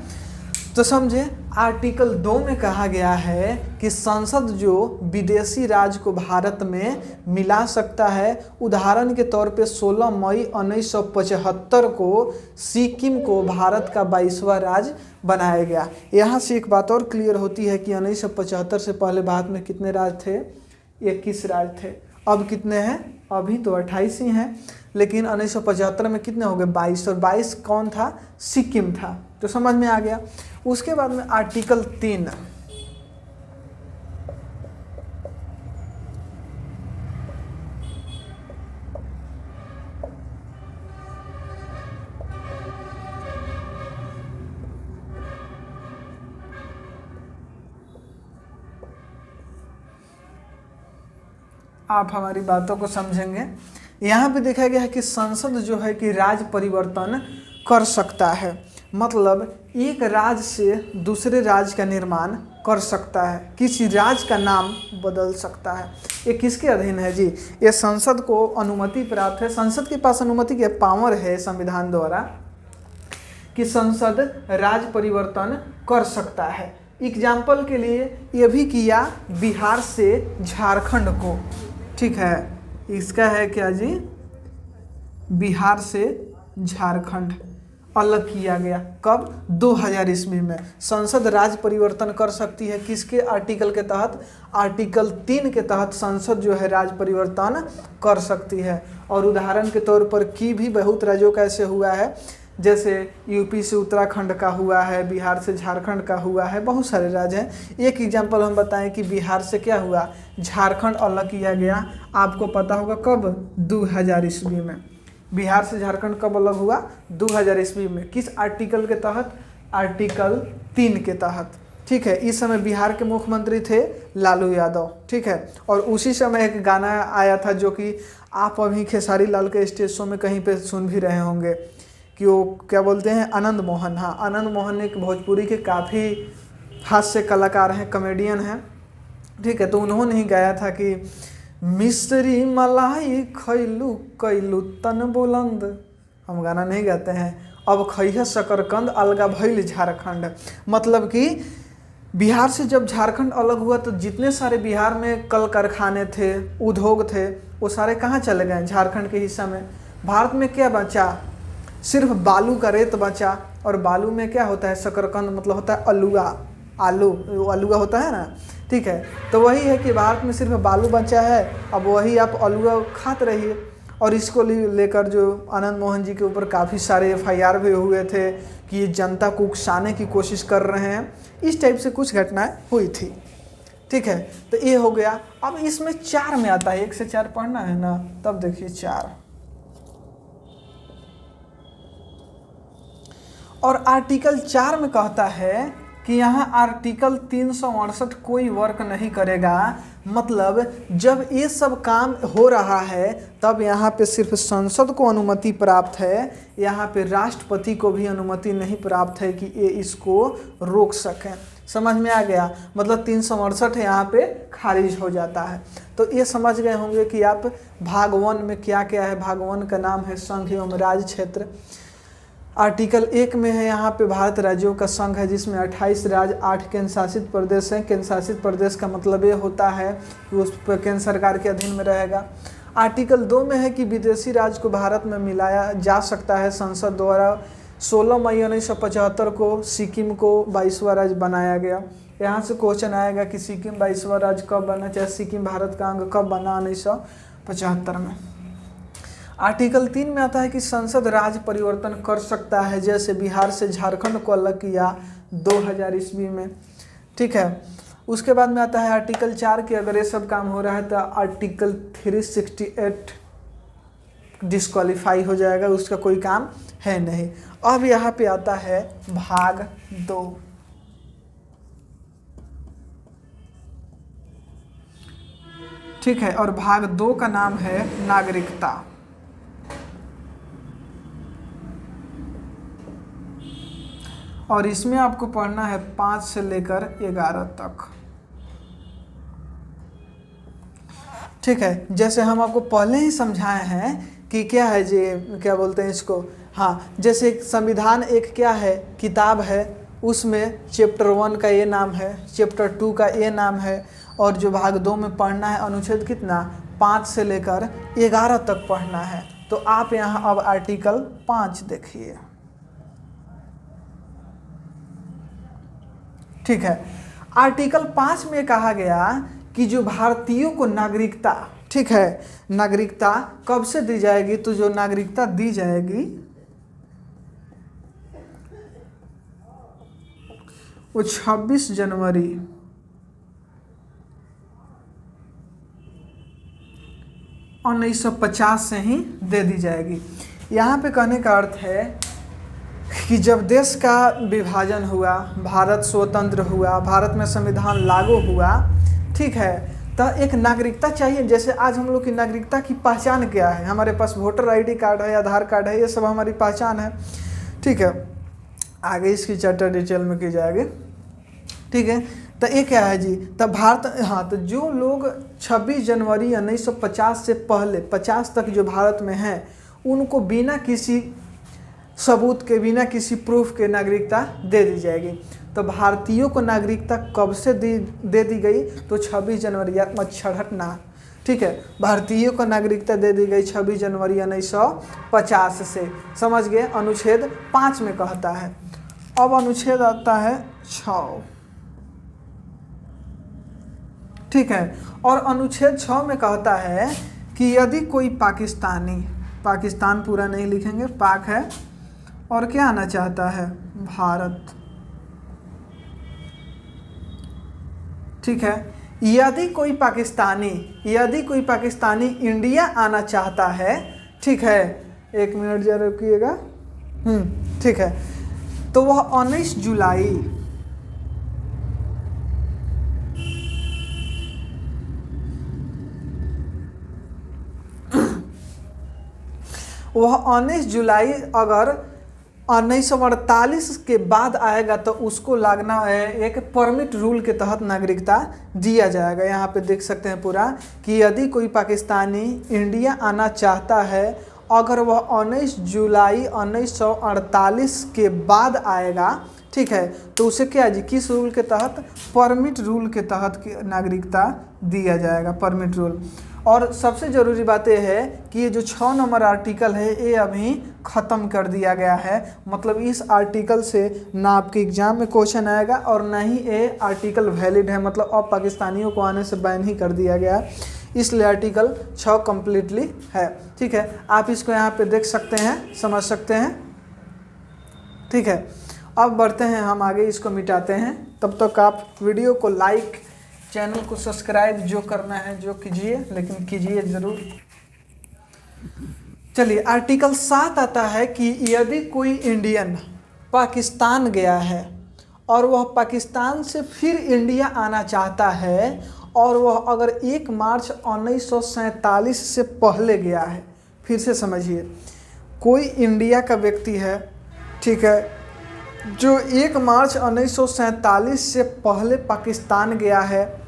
तो समझे, आर्टिकल 2 में कहा गया है कि संसद जो विदेशी राज को भारत में मिला सकता है। उदाहरण के तौर पे 16 मई 1975 को सिक्किम को भारत का 22वां राज्य बनाया गया। यहाँ से एक बात और क्लियर होती है कि 1975 से पहले भारत में कितने राज्य थे? 21 राज्य थे। अब कितने हैं? अभी तो 28 ही हैं, लेकिन 1975 में कितने हो गए? 22। और 22 कौन था? सिक्किम था। तो समझ में आ गया। उसके बाद में आर्टिकल 3, आप हमारी बातों को समझेंगे। यहाँ पे देखा गया है कि संसद जो है कि राज परिवर्तन कर सकता है। मतलब एक राज्य से दूसरे राज्य का निर्माण कर सकता है, किसी राज्य का नाम बदल सकता है। ये किसके अधीन है जी? ये संसद को अनुमति प्राप्त है। संसद के पास अनुमति के पावर है संविधान द्वारा कि संसद राज्य परिवर्तन कर सकता है। एग्जाम्पल के लिए ये भी किया बिहार से झारखंड को। ठीक है, इसका है क्या जी? बिहार से झारखंड अलग किया गया। कब? 2000 ईस्वी में। संसद राज्य परिवर्तन कर सकती है किसके आर्टिकल के तहत? आर्टिकल 3 के तहत संसद जो है राज्य परिवर्तन कर सकती है। और उदाहरण के तौर पर की भी बहुत राज्यों का ऐसे हुआ है, जैसे यूपी से उत्तराखंड का हुआ है, बिहार से झारखंड का हुआ है, बहुत सारे राज्य हैं। एक एग्जाम्पल हम बताएं कि बिहार से क्या हुआ? झारखंड अलग किया गया। आपको पता होगा कब? 2000 ईस्वी में। बिहार से झारखंड कब अलग हुआ? 2000 ईस्वी में। किस आर्टिकल के तहत? आर्टिकल 3 के तहत। ठीक है, इस समय बिहार के मुख्यमंत्री थे लालू यादव। ठीक है, और उसी समय एक गाना आया था जो कि आप अभी खेसारी लाल के स्टेज शो में कहीं पे सुन भी रहे होंगे कि वो क्या बोलते हैं? आनंद मोहन। हाँ, आनंद मोहन एक भोजपुरी के काफ़ी हास्य कलाकार हैं, कॉमेडियन हैं। ठीक है, तो उन्होंने ही गाया था कि मिस्री मलाई खैलू कैलू तन बुलंद। हम गाना नहीं गाते हैं। अब खैह शकरकंद अलगा भइल झारखंड। मतलब कि बिहार से जब झारखंड अलग हुआ तो जितने सारे बिहार में कल कारखाने थे, उद्योग थे, वो सारे कहाँ चले गए? झारखंड के हिस्सा में। भारत में क्या बचा? सिर्फ बालू का रेत बचा। और बालू में क्या होता है? शकरकंद मतलब होता है अलुआ, आलू, वो अलुआ होता है ना। ठीक है, तो वही है कि भारत में सिर्फ बालू बचा है। अब वही आप अलुआ खाते रहिए। और इसको लेकर जो आनंद मोहन जी के ऊपर काफ़ी सारे FIR भी हुए थे कि ये जनता को उकसाने की कोशिश कर रहे हैं। इस टाइप से कुछ घटनाएं हुई थी। ठीक है, तो ये हो गया। अब इसमें 4 में आता है, 1 से 4 पढ़ना है ना, तब देखिए 4। और आर्टिकल 4 में कहता है कि यहाँ आर्टिकल 368 कोई वर्क नहीं करेगा। मतलब जब ये सब काम हो रहा है तब यहाँ पे सिर्फ संसद को अनुमति प्राप्त है, यहाँ पे राष्ट्रपति को भी अनुमति नहीं प्राप्त है कि ये इसको रोक सकें। समझ में आ गया? मतलब 368 यहाँ पे खारिज हो जाता है। तो ये समझ गए होंगे कि आप भाग 1 में क्या क्या है। भाग 1 का नाम है संघ एवं राज्य क्षेत्र। आर्टिकल 1 में है यहाँ पे भारत राज्यों का संघ है, जिसमें 28 राज्य, 8 केंद्र शासित प्रदेश हैं। केंद्र शासित प्रदेश का मतलब ये होता है कि उस पर केंद्र सरकार के अधीन में रहेगा। आर्टिकल 2 में है कि विदेशी राज्य को भारत में मिलाया जा सकता है संसद द्वारा। 16 मई 1975 को सिक्किम को 22वां राज्य बनाया गया। यहाँ से क्वेश्चन आएगा कि सिक्किम 22वां राज्य कब बना, चाहे सिक्किम भारत का अंग कब बना? 1975 में। आर्टिकल 3 में आता है कि संसद राज्य परिवर्तन कर सकता है, जैसे बिहार से झारखंड को अलग किया 2000 ईस्वी में। ठीक है, उसके बाद में आता है आर्टिकल 4 की अगर ये सब काम हो रहा है तो आर्टिकल 368 डिस्क्वालीफाई हो जाएगा, उसका कोई काम है नहीं। अब यहाँ पे आता है भाग 2। ठीक है, और भाग 2 का नाम है नागरिकता। और इसमें आपको पढ़ना है 5 से लेकर 11 तक। ठीक है, जैसे हम आपको पहले ही समझाए हैं कि क्या है जी, क्या बोलते हैं इसको, हाँ, जैसे संविधान एक क्या है, किताब है, उसमें चैप्टर 1 का ये नाम है, चैप्टर 2 का ये नाम है, और जो भाग 2 में पढ़ना है अनुच्छेद कितना 5 से लेकर 11 तक पढ़ना है। तो आप यहाँ अब आर्टिकल 5 देखिए। ठीक है, आर्टिकल 5 में कहा गया कि जो भारतीयों को नागरिकता, ठीक है, नागरिकता कब से दी जाएगी, तो जो नागरिकता दी जाएगी वो 26 जनवरी 1950 से ही दे दी जाएगी। यहाँ पे कहने का अर्थ है कि जब देश का विभाजन हुआ, भारत स्वतंत्र हुआ, भारत में संविधान लागू हुआ, ठीक है, तो एक नागरिकता चाहिए। जैसे आज हम लोग की नागरिकता की पहचान क्या है, हमारे पास वोटर आईडी कार्ड है, आधार कार्ड है, ये सब हमारी पहचान है। ठीक है, आगे इसकी चर्चा डिटेल में की जाएगी। ठीक है, तो ये क्या है जी, तब भारत, हाँ, तो जो लोग 26 जनवरी 1950 से पहले 50 तक जो भारत में हैं, उनको बिना किसी सबूत के, बिना किसी प्रूफ के नागरिकता दे दी जाएगी। तो भारतीयों को नागरिकता कब से दे दी गई, तो 26 जनवरी, यार मत छड़हटना। ठीक है, भारतीयों को नागरिकता दे दी गई 26 जनवरी 1950 से। समझ गए, अनुच्छेद 5 में कहता है। अब अनुच्छेद आता है 6। ठीक है, और अनुच्छेद 6 में कहता है कि यदि कोई पाकिस्तानी, पाकिस्तान पूरा नहीं लिखेंगे, पाक है, और क्या आना चाहता है, भारत। ठीक है, यदि कोई पाकिस्तानी इंडिया आना चाहता है, ठीक है, 1 मिनट जरा रुकिएगा, ठीक है, तो वह 19 जुलाई अगर 1948 के बाद आएगा तो उसको लगना है एक परमिट रूल के तहत नागरिकता दिया जाएगा। यहाँ पे देख सकते हैं पूरा कि यदि कोई पाकिस्तानी इंडिया आना चाहता है, अगर वह 19 जुलाई 1948 के बाद आएगा, ठीक है, तो उसे क्या जी, किस रूल के तहत, परमिट रूल के तहत नागरिकता दिया जाएगा, परमिट रूल। और सबसे ज़रूरी बात यह है कि ये जो 6 नंबर आर्टिकल है ये अभी ख़त्म कर दिया गया है। मतलब इस आर्टिकल से ना आपके एग्ज़ाम में क्वेश्चन आएगा और ना ही ये आर्टिकल वैलिड है, मतलब अब पाकिस्तानियों को आने से बैन ही कर दिया गया है, इसलिए आर्टिकल 6 कम्प्लीटली है। ठीक है, आप इसको यहाँ पे देख सकते हैं, समझ सकते हैं। ठीक है, अब बढ़ते हैं हम आगे, इसको मिटाते हैं। तब तक आप वीडियो को लाइक, चैनल को सब्सक्राइब जो करना है जो कीजिए, लेकिन कीजिए ज़रूर। चलिए, आर्टिकल 7 आता है कि यदि कोई इंडियन पाकिस्तान गया है और वह पाकिस्तान से फिर इंडिया आना चाहता है, और वह अगर 1 मार्च 1947 से पहले गया है, फिर से समझिए, कोई इंडिया का व्यक्ति है, ठीक है, जो 1 मार्च 1947 से पहले पाकिस्तान गया है,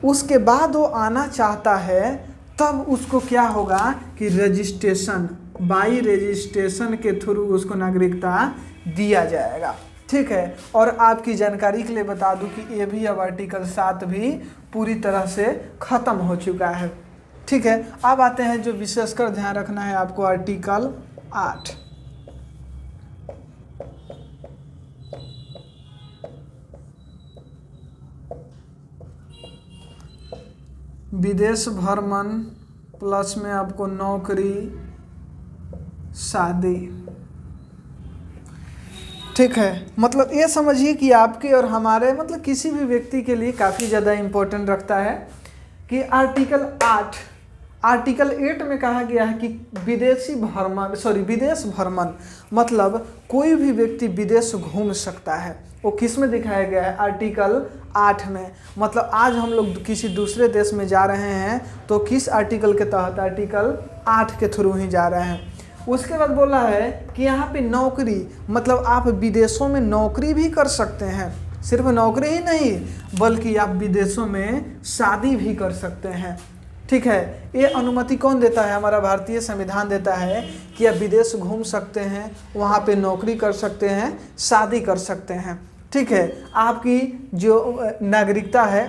उसके बाद वो आना चाहता है, तब उसको क्या होगा कि रजिस्ट्रेशन, बाई रजिस्ट्रेशन के थ्रू उसको नागरिकता दिया जाएगा। ठीक है, और आपकी जानकारी के लिए बता दूं कि ये भी अब आर्टिकल 7 भी पूरी तरह से ख़त्म हो चुका है। ठीक है, अब आते हैं जो विशेषकर ध्यान रखना है आपको, आर्टिकल 8। विदेश भ्रमण प्लस में आपको नौकरी, शादी। ठीक है, मतलब ये समझिए कि आपके और हमारे मतलब किसी भी व्यक्ति के लिए काफ़ी ज़्यादा इम्पोर्टेंट रखता है कि आर्टिकल 8 में कहा गया है कि विदेश भ्रमण मतलब कोई भी व्यक्ति विदेश घूम सकता है। वो किस में दिखाया गया है? आर्टिकल 8 में। मतलब आज हम लोग किसी दूसरे देश में जा रहे हैं तो किस आर्टिकल के तहत? आर्टिकल 8 के थ्रू ही जा रहे हैं। उसके बाद बोला है कि यहाँ पे नौकरी, मतलब आप विदेशों में नौकरी भी कर सकते हैं। सिर्फ नौकरी ही नहीं बल्कि आप विदेशों में शादी भी कर सकते हैं। ठीक है, ये अनुमति कौन देता है? हमारा भारतीय संविधान देता है कि आप विदेश घूम सकते हैं, वहाँ पे नौकरी कर सकते हैं, शादी कर सकते हैं। ठीक है, आपकी जो नागरिकता है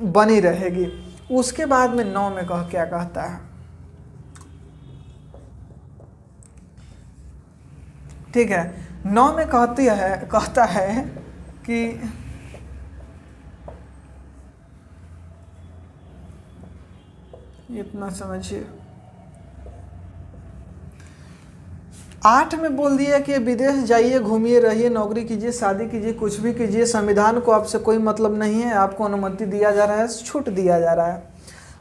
बनी रहेगी। उसके बाद में 9 में क्या कहता है? ठीक है, 9 में कहता है कि इतना समझिए। 8 में बोल दिया कि विदेश जाइए, घूमिए, रहिए, नौकरी कीजिए, शादी कीजिए, कुछ भी कीजिए, संविधान को आपसे कोई मतलब नहीं है, आपको अनुमति दिया जा रहा है, छूट दिया जा रहा है।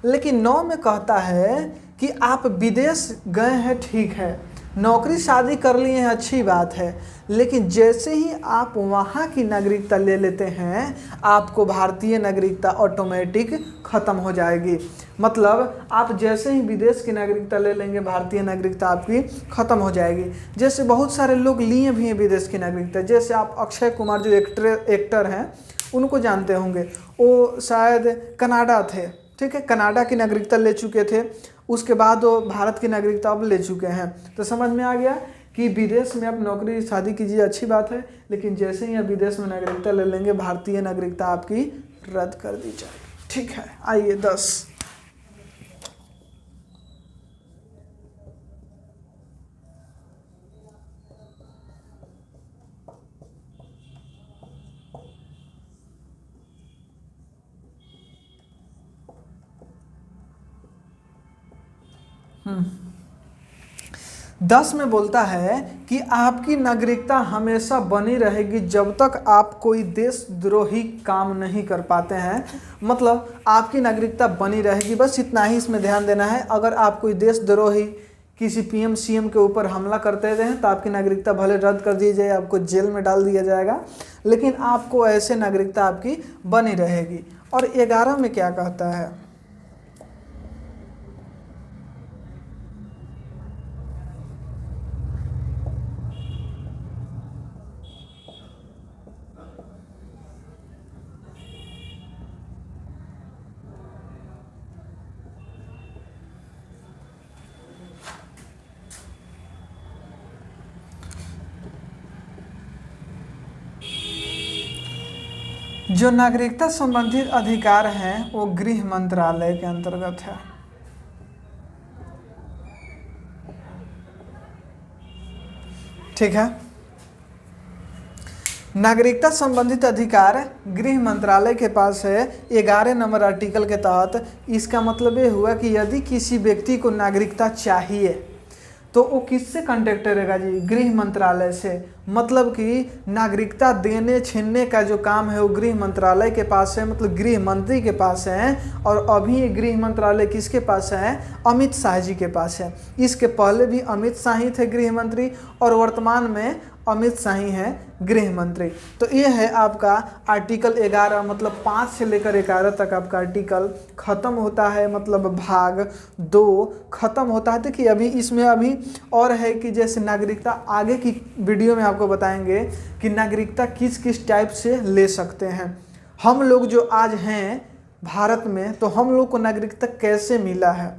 लेकिन 9 में कहता है कि आप विदेश गए हैं, ठीक है, नौकरी शादी कर लिए हैं, अच्छी बात है, लेकिन जैसे ही आप वहाँ की नागरिकता ले लेते हैं आपको भारतीय नागरिकता ऑटोमेटिक ख़त्म हो जाएगी। मतलब आप जैसे ही विदेश की नागरिकता ले लेंगे भारतीय नागरिकता आपकी ख़त्म हो जाएगी। जैसे बहुत सारे लोग लिए भी हैं विदेश की नागरिकता, जैसे आप अक्षय कुमार जो एक्टर हैं उनको जानते होंगे, वो शायद कनाडा थे। ठीक है, कनाडा की नागरिकता ले चुके थे, उसके बाद वो भारत की नागरिकता अब ले चुके हैं। तो समझ में आ गया कि विदेश में आप नौकरी शादी कीजिए, अच्छी बात है, लेकिन जैसे ही आप विदेश में नागरिकता ले लेंगे भारतीय नागरिकता आपकी रद्द कर दी जाएगी। ठीक है, आइए 10। दस में बोलता है कि आपकी नागरिकता हमेशा बनी रहेगी जब तक आप कोई देशद्रोही काम नहीं कर पाते हैं। मतलब आपकी नागरिकता बनी रहेगी, बस इतना ही इसमें ध्यान देना है। अगर आप कोई देशद्रोही किसी पीएम सीएम के ऊपर हमला करते हैं तो आपकी नागरिकता भले रद्द कर दी जाए, आपको जेल में डाल दिया जाएगा, लेकिन आपको ऐसे नागरिकता आपकी बनी रहेगी। और 11 में क्या कहता है? जो नागरिकता संबंधित अधिकार हैं वो गृह मंत्रालय के अंतर्गत है। ठीक है, नागरिकता संबंधित अधिकार गृह मंत्रालय के पास है 11 नंबर आर्टिकल के तहत। इसका मतलब ये हुआ कि यदि किसी व्यक्ति को नागरिकता चाहिए तो वो किससे कांटेक्ट करेगा जी? गृह मंत्रालय से। मतलब कि नागरिकता देने छीनने का जो काम है वो गृह मंत्रालय के पास है, मतलब गृह मंत्री के पास है। और अभी ये गृह मंत्रालय किसके पास है? अमित शाह जी के पास है। इसके पहले भी अमित शाह ही थे गृह मंत्री और वर्तमान में अमित शाह ही हैं गृह मंत्री। तो ये है आपका आर्टिकल 11, मतलब 5 से लेकर 11 तक आपका आर्टिकल ख़त्म होता है, मतलब भाग 2 ख़त्म होता है। देखिए अभी इसमें अभी और है कि जैसे नागरिकता आगे की वीडियो में आपको बताएंगे कि नागरिकता किस किस टाइप से ले सकते हैं। हम लोग जो आज हैं भारत में, तो हम लोग को नागरिकता कैसे मिला है।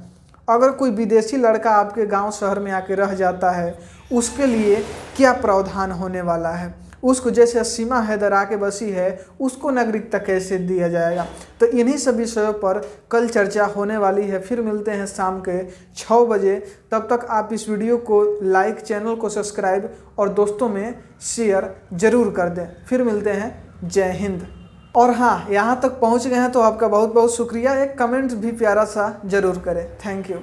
अगर कोई विदेशी लड़का आपके गांव शहर में आके रह जाता है उसके लिए क्या प्रावधान होने वाला है, उसको जैसे सीमा हैदर आके बसी है उसको नागरिकता कैसे दिया जाएगा। तो इन्हीं सब विषयों पर कल चर्चा होने वाली है। फिर मिलते हैं शाम के 6 बजे। तब तक आप इस वीडियो को लाइक, चैनल को सब्सक्राइब और दोस्तों में शेयर ज़रूर कर दें। फिर मिलते हैं। जय हिंद। और हाँ, यहाँ तक पहुँच गए हैं तो आपका बहुत बहुत शुक्रिया। एक कमेंट भी प्यारा सा ज़रूर करें। Thank you.